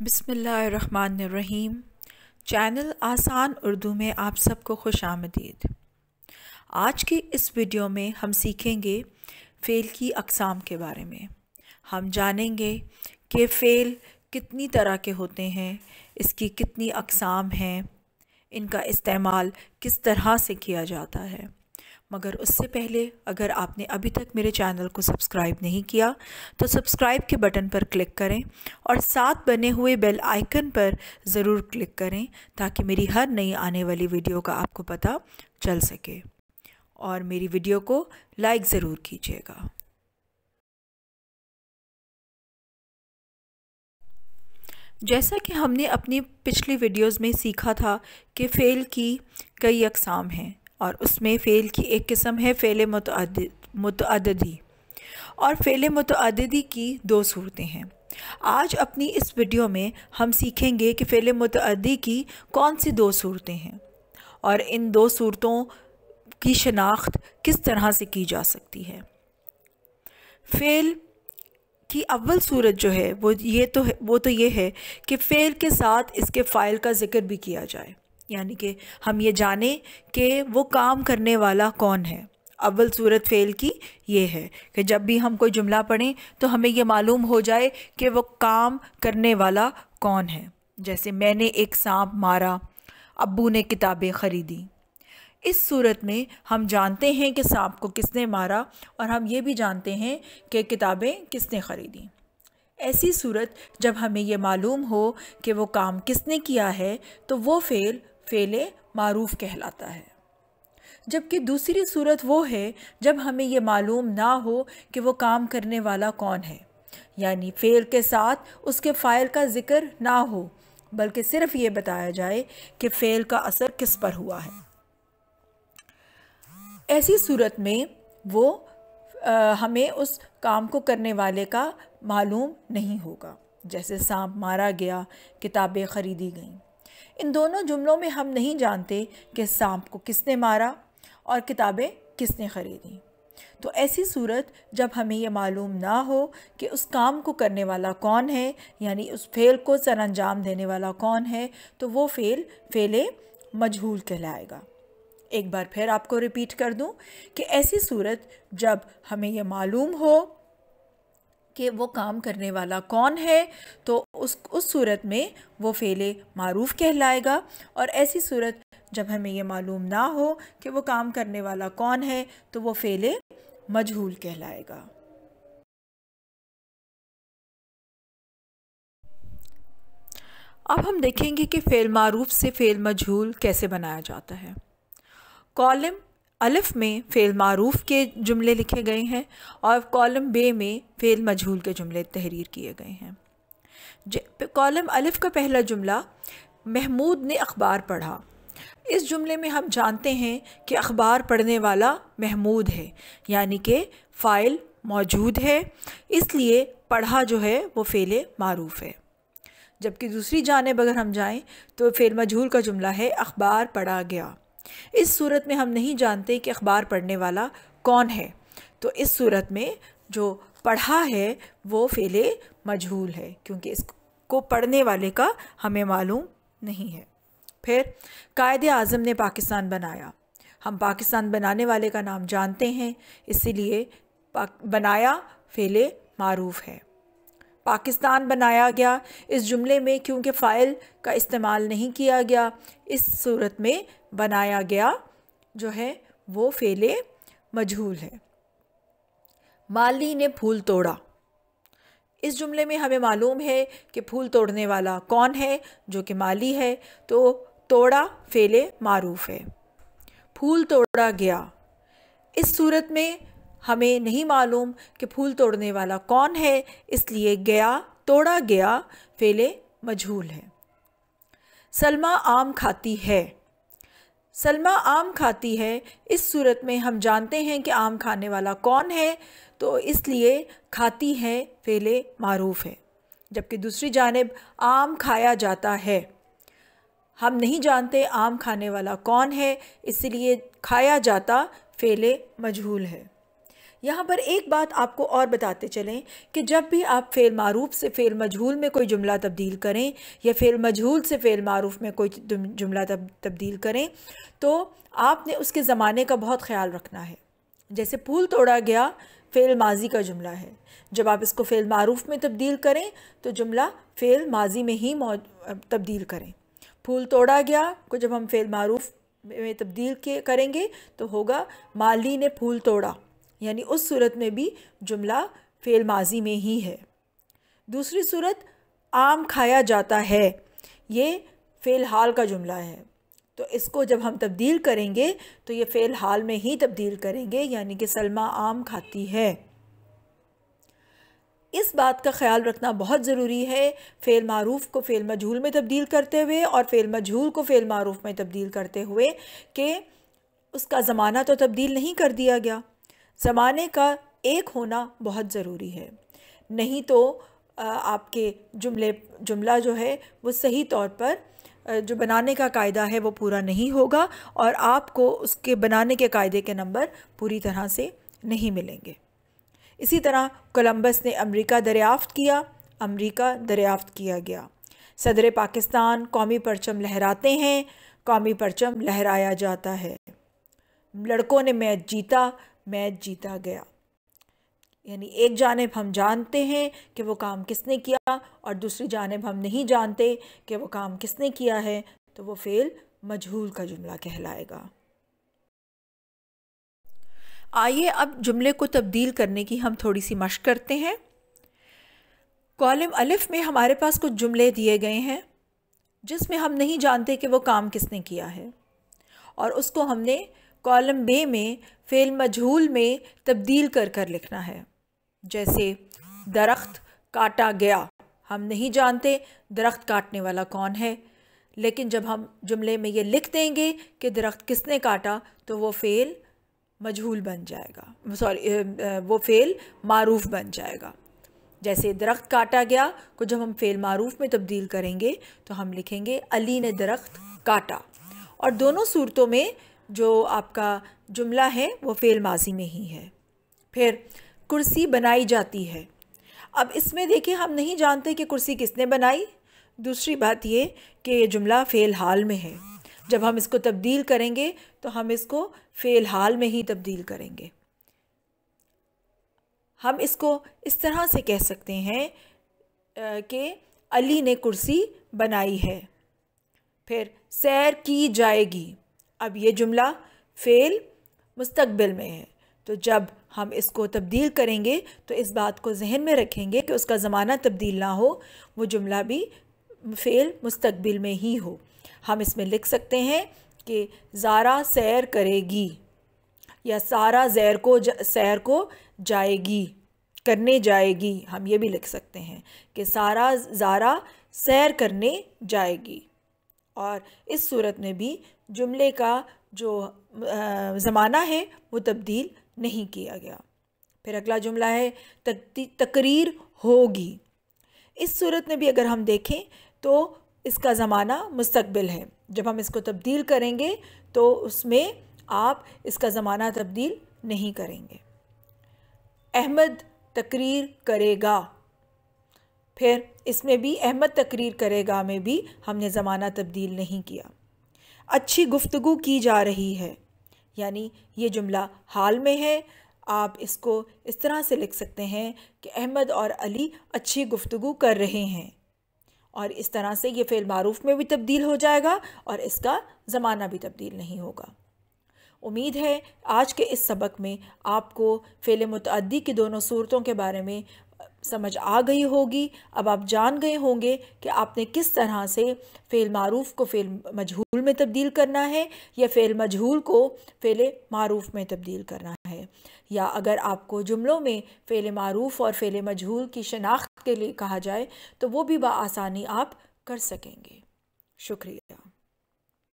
बिस्मिल्लाहिर्रहमानिर्रहीम। चैनल आसान उर्दू में आप सबको खुशामदीद। आज की इस वीडियो में हम सीखेंगे फ़ेल की अक़साम के बारे में। हम जानेंगे कि फ़ेल कितनी तरह के होते हैं, इसकी कितनी अक़साम हैं, इनका इस्तेमाल किस तरह से किया जाता है। मगर उससे पहले अगर आपने अभी तक मेरे चैनल को सब्सक्राइब नहीं किया तो सब्सक्राइब के बटन पर क्लिक करें और साथ बने हुए बेल आइकन पर ज़रूर क्लिक करें ताकि मेरी हर नई आने वाली वीडियो का आपको पता चल सके। और मेरी वीडियो को लाइक ज़रूर कीजिएगा। जैसा कि हमने अपनी पिछली वीडियोज़ में सीखा था कि फ़ेल की कई अक़साम हैं और उसमें फ़ेल की एक किस्म है फ़ेल मुतअद्दिदी और फ़ेल मुतअद्दिदी की दो सूरतें हैं। आज अपनी इस वीडियो में हम सीखेंगे कि फ़ेल मुतअद्दी की कौन सी दो सूरतें हैं और इन दो सूरतों की शनाख्त किस तरह से की जा सकती है। फ़ेल की अव्वल सूरत जो है वो ये है कि फ़ेल के साथ इसके फ़ाइल का ज़िक्र भी किया जाए, यानी कि हम ये जानें कि वो काम करने वाला कौन है। अव्वल सूरत फ़ेल की ये है कि जब भी हम कोई जुमला पढ़ें तो हमें ये मालूम हो जाए कि वो काम करने वाला कौन है। जैसे मैंने एक सांप मारा, अब्बू ने किताबें ख़रीदी। इस सूरत में हम जानते हैं कि सांप को किसने मारा और हम ये भी जानते हैं कि किताबें किसने ख़रीदी। ऐसी सूरत जब हमें ये मालूम हो कि वो काम किसने किया है तो वो फ़ेल मारूफ़ कहलाता है। जबकि दूसरी सूरत वो है जब हमें ये मालूम ना हो कि वो काम करने वाला कौन है, यानी फ़ेल के साथ उसके फ़ाइल का ज़िक्र ना हो बल्कि सिर्फ़ ये बताया जाए कि फ़ेल का असर किस पर हुआ है। ऐसी सूरत में हमें उस काम को करने वाले का मालूम नहीं होगा। जैसे सांप मारा गया, किताबें ख़रीदी गईं। इन दोनों जुमलों में हम नहीं जानते कि सांप को किसने मारा और किताबें किसने ख़रीदी। तो ऐसी सूरत जब हमें ये मालूम ना हो कि उस काम को करने वाला कौन है, यानी उस फ़ेल को सरअंजाम देने वाला कौन है, तो वो फ़ेल मजहूल कहलाएगा। एक बार फिर आपको रिपीट कर दूं कि ऐसी सूरत जब हमें यह मालूम हो कि वो काम करने वाला कौन है तो उस सूरत में वो फ़ेल मारूफ़ कहलाएगा, और ऐसी सूरत जब हमें ये मालूम ना हो कि वो काम करने वाला कौन है तो वो फ़ेल मजहूल कहलाएगा। अब हम देखेंगे कि फ़ेल मारूफ़ से फ़ेल मजहूल कैसे बनाया जाता है। कॉलम अलिफ में फ़ेल मारूफ़ के जुमले लिखे गए हैं और कॉलम बे में फ़ेल मजहूल के जुमले तहरीर किए गए हैं। कॉलम अलिफ का पहला जुमला, महमूद ने अखबार पढ़ा। इस जुमले में हम जानते हैं कि अखबार पढ़ने वाला महमूद है, यानी कि फ़ाइल मौजूद है, इसलिए पढ़ा जो है वो फ़ेल मारूफ़ है। जबकि दूसरी जानिब अगर हम जाएं तो फ़ेल मजहूल का जुमला है अखबार पढ़ा गया। इस सूरत में हम नहीं जानते कि अखबार पढ़ने वाला कौन है, तो इस सूरत में जो पढ़ा है वो फ़ेल मजहूल है क्योंकि इसको पढ़ने वाले का हमें मालूम नहीं है। फिर कायदे आज़म ने पाकिस्तान बनाया। हम पाकिस्तान बनाने वाले का नाम जानते हैं, इसीलिए बनाया फ़ेल मारूफ़ है। पाकिस्तान बनाया गया, इस जुमले में क्योंकि फ़ाइल का इस्तेमाल नहीं किया गया, इस सूरत में बनाया गया जो है वो फ़ेल मजहूल है। माली ने फूल तोड़ा। इस जुमले में हमें मालूम है कि फूल तोड़ने वाला कौन है, जो कि माली है, तो तोड़ा फ़ेल मारूफ़ है। फूल तोड़ा गया, इस सूरत में हमें नहीं मालूम कि फूल तोड़ने वाला कौन है, इसलिए तोड़ा गया फ़ेल मजहूल है। सलमा आम खाती है। सलमा आम खाती है, इस सूरत में हम जानते हैं कि आम खाने वाला कौन है, तो इसलिए खाती है फ़ेल मारूफ़ है। जबकि दूसरी जानिब आम खाया जाता है, हम नहीं जानते आम खाने वाला कौन है, इसलिए खाया जाता फ़ेल मजहूल है। यहाँ पर एक बात आपको और बताते चलें कि जब भी आप फ़ेल मारूफ से फ़ेल मजहूल में कोई जुमला तब्दील करें या फ़ेल मजहूल से फ़ेल मारूफ में कोई जुमला तब्दील करें तो आपने उसके ज़माने का बहुत ख्याल रखना है। जैसे फूल तोड़ा गया फ़ेल माजी का जुमला है, जब आप इसको फ़ेल मारूफ में तब्दील करें तो जुमला फ़ेल माजी में ही तब्दील करें। फूल तोड़ा गया को जब हम फ़ेल मारूफ में तब्दील करेंगे तो होगा माली ने फूल तोड़ा, यानी उस सूरत में भी जुमला फ़ेल माजी में ही है। दूसरी सूरत आम खाया जाता है, ये फ़ेल हाल का जुमला है, तो इसको जब हम तब्दील करेंगे तो ये फ़ेल हाल में ही तब्दील करेंगे, यानी कि सलमा आम खाती है। इस बात का ख्याल रखना बहुत ज़रूरी है फ़ेल मारूफ को फ़ेल मजहूल में तब्दील करते हुए और फ़ेल मजहूल को फ़ेल मारूफ में तब्दील करते हुए कि उसका ज़माना तो तब्दील नहीं कर दिया गया। ज़माने का एक होना बहुत ज़रूरी है, नहीं तो आपके जुमला जो है वो सही तौर पर जो बनाने का कायदा है वो पूरा नहीं होगा और आपको उसके बनाने के कायदे के नंबर पूरी तरह से नहीं मिलेंगे। इसी तरह कोलंबस ने अमेरिका दरियाफ़्त किया, अमेरिका दरियाफ़्त किया गया। सदर पाकिस्तान कौमी परचम लहराते हैं, कौमी परचम लहराया जाता है। लड़कों ने मैच जीता, मैच जीता गया। यानी एक जानिब हम जानते हैं कि वो काम किसने किया और दूसरी जानिब हम नहीं जानते कि वो काम किसने किया है, तो वो फ़ेल मजहूल का जुमला कहलाएगा। आइए अब जुमले को तब्दील करने की हम थोड़ी सी मशक करते हैं। कॉलम अलिफ में हमारे पास कुछ जुमले दिए गए हैं जिसमें हम नहीं जानते कि वो काम किसने किया है और उसको हमने कॉलम बे में फ़ेल मजहूल में तब्दील कर कर लिखना है। जैसे दरख्त काटा गया, हम नहीं जानते दरख्त काटने वाला कौन है, लेकिन जब हम जुमले में ये लिख देंगे कि दरख्त किसने काटा तो वो फ़ेल मजहूल बन जाएगा, वो फ़ेल मारूफ बन जाएगा। जैसे दरख्त काटा गया को जब हम फ़ेल मारूफ में तब्दील करेंगे तो हम लिखेंगे अली ने दरख्त काटा, और दोनों सूरतों में जो आपका जुमला है वो फ़ेल माजी में ही है। फिर कुर्सी बनाई जाती है, अब इसमें देखिए हम नहीं जानते कि कुर्सी किसने बनाई। दूसरी बात ये कि ये जुमला फ़ेल हाल में है, जब हम इसको तब्दील करेंगे तो हम इसको फ़ेल हाल में ही तब्दील करेंगे। हम इसको इस तरह से कह सकते हैं कि अली ने कुर्सी बनाई है। फिर सैर की जाएगी, अब ये जुमला फ़ेल मुस्तकबिल में है, तो जब हम इसको तब्दील करेंगे तो इस बात को जहन में रखेंगे कि उसका ज़माना तब्दील ना हो, वो जुमला भी फ़ेल मुस्तकबिल में ही हो। हम इसमें लिख सकते हैं कि ज़ारा सैर करेगी या सारा सैर को जाएगी, करने जाएगी। हम ये भी लिख सकते हैं कि ज़ारा सैर करने जाएगी, और इस सूरत में भी जुमले का जो ज़माना है वो तब्दील नहीं किया गया। फिर अगला जुमला है तकरीर होगी। इस सूरत में भी अगर हम देखें तो इसका ज़माना मुस्तकबिल है, जब हम इसको तब्दील करेंगे तो उसमें आप इसका ज़माना तब्दील नहीं करेंगे। अहमद तकरीर करेगा, फिर इसमें भी अहमद तकरीर करेगा में भी हमने ज़माना तब्दील नहीं किया। अच्छी गुफ्तगू की जा रही है, यानी ये जुमला हाल में है। आप इसको इस तरह से लिख सकते हैं कि अहमद और अली अच्छी गुफ्तगू कर रहे हैं, और इस तरह से ये फ़ेल मारूफ में भी तब्दील हो जाएगा और इसका ज़माना भी तब्दील नहीं होगा। उम्मीद है आज के इस सबक में आपको फ़ेल मुतअद्दी की दोनों सूरतों के बारे में समझ आ गई होगी। अब आप जान गए होंगे कि आपने किस तरह से फ़ेल मारूफ को फ़ेल मजहूल में तब्दील करना है या फ़ेल मजहूल को फ़ेल मारूफ में तब्दील करना है, या अगर आपको जुमलों में फ़ेल मारूफ और फ़ेल मजहूल की शनाख्त के लिए कहा जाए तो वो भी बआसानी आप कर सकेंगे। शुक्रिया।